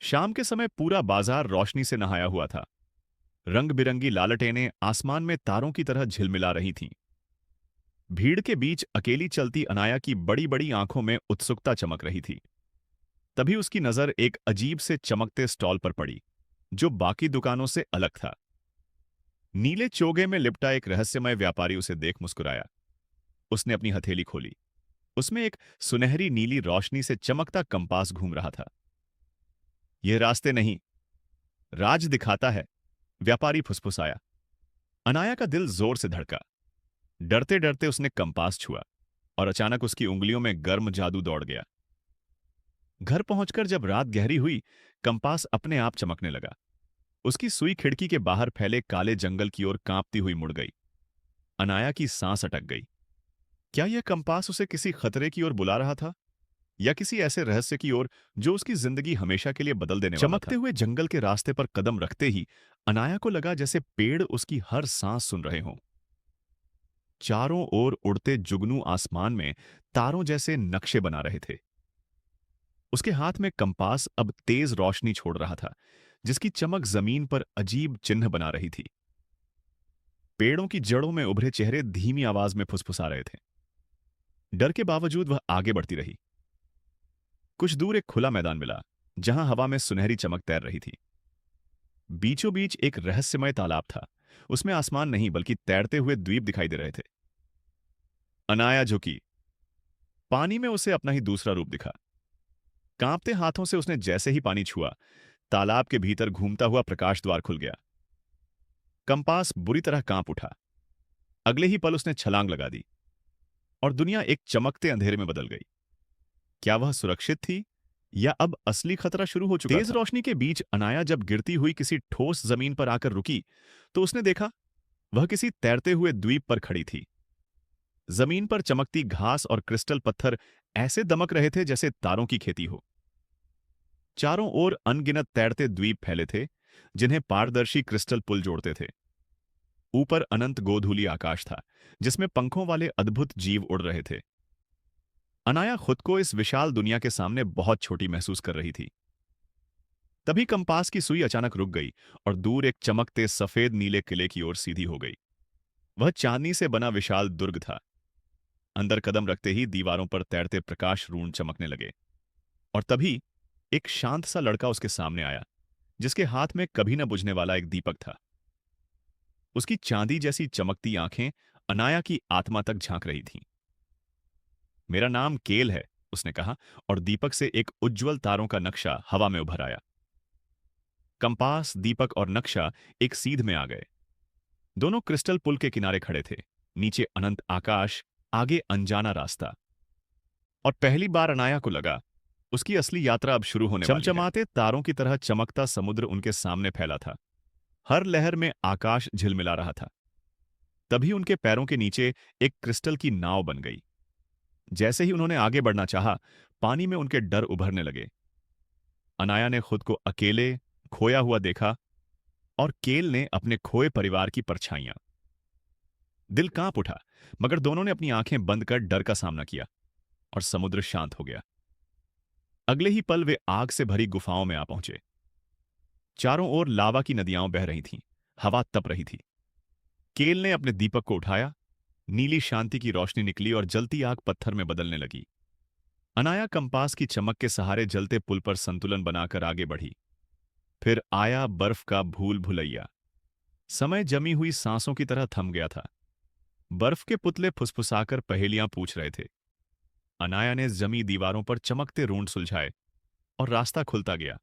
शाम के समय पूरा बाजार रोशनी से नहाया हुआ था। रंग बिरंगी लालटेनें आसमान में तारों की तरह झिलमिला रही थीं। भीड़ के बीच अकेली चलती अनाया की बड़ी बड़ी आंखों में उत्सुकता चमक रही थी। तभी उसकी नजर एक अजीब से चमकते स्टॉल पर पड़ी, जो बाकी दुकानों से अलग था। नीले चोगे में लिपटा एक रहस्यमय व्यापारी उसे देख मुस्कुराया। उसने अपनी हथेली खोली। उसमें एक सुनहरी नीली रोशनी से चमकता कंपास घूम रहा था। यह रास्ते नहीं, राज दिखाता है, व्यापारी फुसफुसाया। अनाया का दिल जोर से धड़का। डरते डरते उसने कंपास छुआ और अचानक उसकी उंगलियों में गर्म जादू दौड़ गया। घर पहुंचकर जब रात गहरी हुई, कंपास अपने आप चमकने लगा। उसकी सुई खिड़की के बाहर फैले काले जंगल की ओर कांपती हुई मुड़ गई। अनाया की सांस अटक गई। क्या यह कंपास उसे किसी खतरे की ओर बुला रहा था, या किसी ऐसे रहस्य की ओर जो उसकी जिंदगी हमेशा के लिए बदल देने वाला था? चमकते हुए जंगल के रास्ते पर कदम रखते ही अनाया को लगा जैसे पेड़ उसकी हर सांस सुन रहे हों। चारों ओर उड़ते जुगनू आसमान में तारों जैसे नक्शे बना रहे थे। उसके हाथ में कंपास अब तेज रोशनी छोड़ रहा था, जिसकी चमक जमीन पर अजीब चिन्ह बना रही थी। पेड़ों की जड़ों में उभरे चेहरे धीमी आवाज में फुसफुसा रहे थे। डर के बावजूद वह आगे बढ़ती रही। कुछ दूर एक खुला मैदान मिला, जहां हवा में सुनहरी चमक तैर रही थी। बीचों बीच एक रहस्यमय तालाब था। उसमें आसमान नहीं, बल्कि तैरते हुए द्वीप दिखाई दे रहे थे। अनाया झुकी। पानी में उसे अपना ही दूसरा रूप दिखा। कांपते हाथों से उसने जैसे ही पानी छुआ, तालाब के भीतर घूमता हुआ प्रकाश द्वार खुल गया। कंपास बुरी तरह कांप उठा। अगले ही पल उसने छलांग लगा दी और दुनिया एक चमकते अंधेरे में बदल गई। क्या वह सुरक्षित थी, या अब असली खतरा शुरू हो चुका था? तेज रोशनी के बीच अनाया जब गिरती हुई किसी ठोस जमीन पर आकर रुकी, तो उसने देखा वह किसी तैरते हुए द्वीप पर खड़ी थी। जमीन पर चमकती घास और क्रिस्टल पत्थर ऐसे दमक रहे थे जैसे तारों की खेती हो। चारों ओर अनगिनत तैरते द्वीप फैले थे, जिन्हें पारदर्शी क्रिस्टल पुल जोड़ते थे। ऊपर अनंत गोधूली आकाश था, जिसमें पंखों वाले अद्भुत जीव उड़ रहे थे। अनाया खुद को इस विशाल दुनिया के सामने बहुत छोटी महसूस कर रही थी। तभी कंपास की सुई अचानक रुक गई और दूर एक चमकते सफेद नीले किले की ओर सीधी हो गई। वह चांदी से बना विशाल दुर्ग था। अंदर कदम रखते ही दीवारों पर तैरते प्रकाश रून चमकने लगे। और तभी एक शांत सा लड़का उसके सामने आया, जिसके हाथ में कभी न बुझने वाला एक दीपक था। उसकी चांदी जैसी चमकती आंखें अनाया की आत्मा तक झांक रही थीं। मेरा नाम केल है, उसने कहा, और दीपक से एक उज्जवल तारों का नक्शा हवा में उभर आया। कंपास, दीपक और नक्शा एक सीध में आ गए। दोनों क्रिस्टल पुल के किनारे खड़े थे। नीचे अनंत आकाश, आगे अनजाना रास्ता। और पहली बार अनाया को लगा उसकी असली यात्रा अब शुरू होने वाली है। चमचमाते तारों की तरह चमकता समुद्र उनके सामने फैला था। हर लहर में आकाश झिलमिला रहा था। तभी उनके पैरों के नीचे एक क्रिस्टल की नाव बन गई। जैसे ही उन्होंने आगे बढ़ना चाहा, पानी में उनके डर उभरने लगे। अनाया ने खुद को अकेले, खोया हुआ देखा, और केल ने अपने खोए परिवार की परछाइयां। दिल कांप उठा, मगर दोनों ने अपनी आंखें बंद कर डर का सामना किया, और समुद्र शांत हो गया। अगले ही पल वे आग से भरी गुफाओं में आ पहुंचे। चारों ओर लावा की नदियां बह रही थीं, हवा तप रही थी। केल ने अपने दीपक को उठाया, नीली शांति की रोशनी निकली और जलती आग पत्थर में बदलने लगी। अनाया कंपास की चमक के सहारे जलते पुल पर संतुलन बनाकर आगे बढ़ी। फिर आया बर्फ का भूल भुलैया। समय जमी हुई सांसों की तरह थम गया था। बर्फ के पुतले फुसफुसाकर पहेलियां पूछ रहे थे। अनाया ने जमी दीवारों पर चमकते रूंड सुलझाए और रास्ता खुलता गया।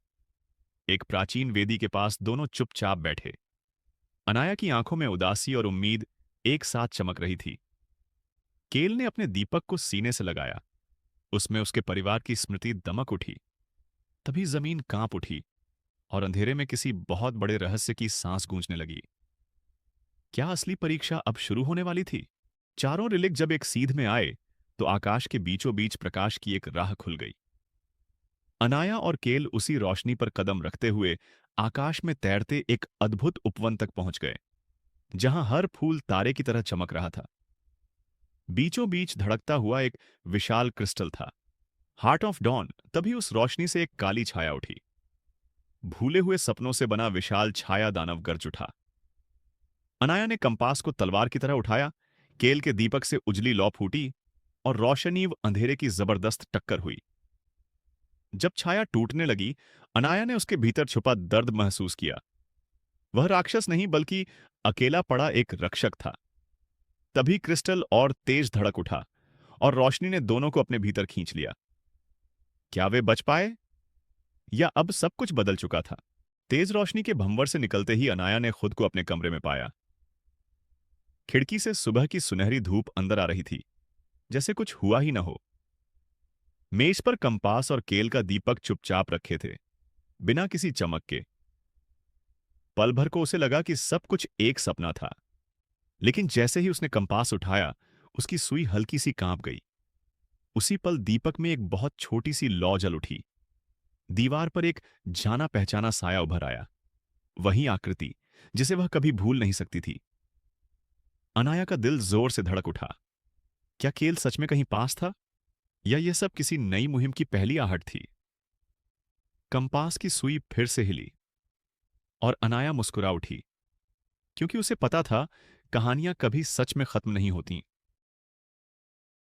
एक प्राचीन वेदी के पास दोनों चुपचाप बैठे। अनाया की आंखों में उदासी और उम्मीद एक साथ चमक रही थी। केल ने अपने दीपक को सीने से लगाया। उसमें उसके परिवार की स्मृति दमक उठी। तभी जमीन कांप उठी और अंधेरे में किसी बहुत बड़े रहस्य की सांस गूंजने लगी। क्या असली परीक्षा अब शुरू होने वाली थी? चारों रिलिक जब एक सीध में आए, तो आकाश के बीचों बीच प्रकाश की एक राह खुल गई। अनाया और केल उसी रोशनी पर कदम रखते हुए आकाश में तैरते एक अद्भुत उपवन तक पहुंच गए, जहां हर फूल तारे की तरह चमक रहा था। बीचों बीच धड़कता हुआ एक विशाल क्रिस्टल था, हार्ट ऑफ डॉन। तभी उस रोशनी से एक काली छाया उठी। भूले हुए सपनों से बना विशाल छाया दानव गरज उठा। अनाया ने कंपास को तलवार की तरह उठाया। केल के दीपक से उजली लौ फूटी और रोशनी व अंधेरे की जबरदस्त टक्कर हुई। जब छाया टूटने लगी, अनाया ने उसके भीतर छुपा दर्द महसूस किया। वह राक्षस नहीं बल्कि अकेला पड़ा एक रक्षक था। तभी क्रिस्टल और तेज धड़क उठा और रोशनी ने दोनों को अपने भीतर खींच लिया। क्या वे बच पाए या अब सब कुछ बदल चुका था? तेज रोशनी के भंवर से निकलते ही अनाया ने खुद को अपने कमरे में पाया। खिड़की से सुबह की सुनहरी धूप अंदर आ रही थी, जैसे कुछ हुआ ही न हो। मेज पर कंपास और केल का दीपक चुपचाप रखे थे, बिना किसी चमक के। पल भर को उसे लगा कि सब कुछ एक सपना था, लेकिन जैसे ही उसने कंपास उठाया, उसकी सुई हल्की सी कांप गई। उसी पल दीपक में एक बहुत छोटी सी लौ जल उठी। दीवार पर एक जाना पहचाना साया उभर आया, वही आकृति जिसे वह कभी भूल नहीं सकती थी। अनाया का दिल जोर से धड़क उठा। क्या केल सच में कहीं पास था, या यह सब किसी नई मुहिम की पहली आहट थी? कंपास की सुई फिर से हिली और अनाया मुस्कुरा उठी, क्योंकि उसे पता था कहानियां कभी सच में खत्म नहीं होती।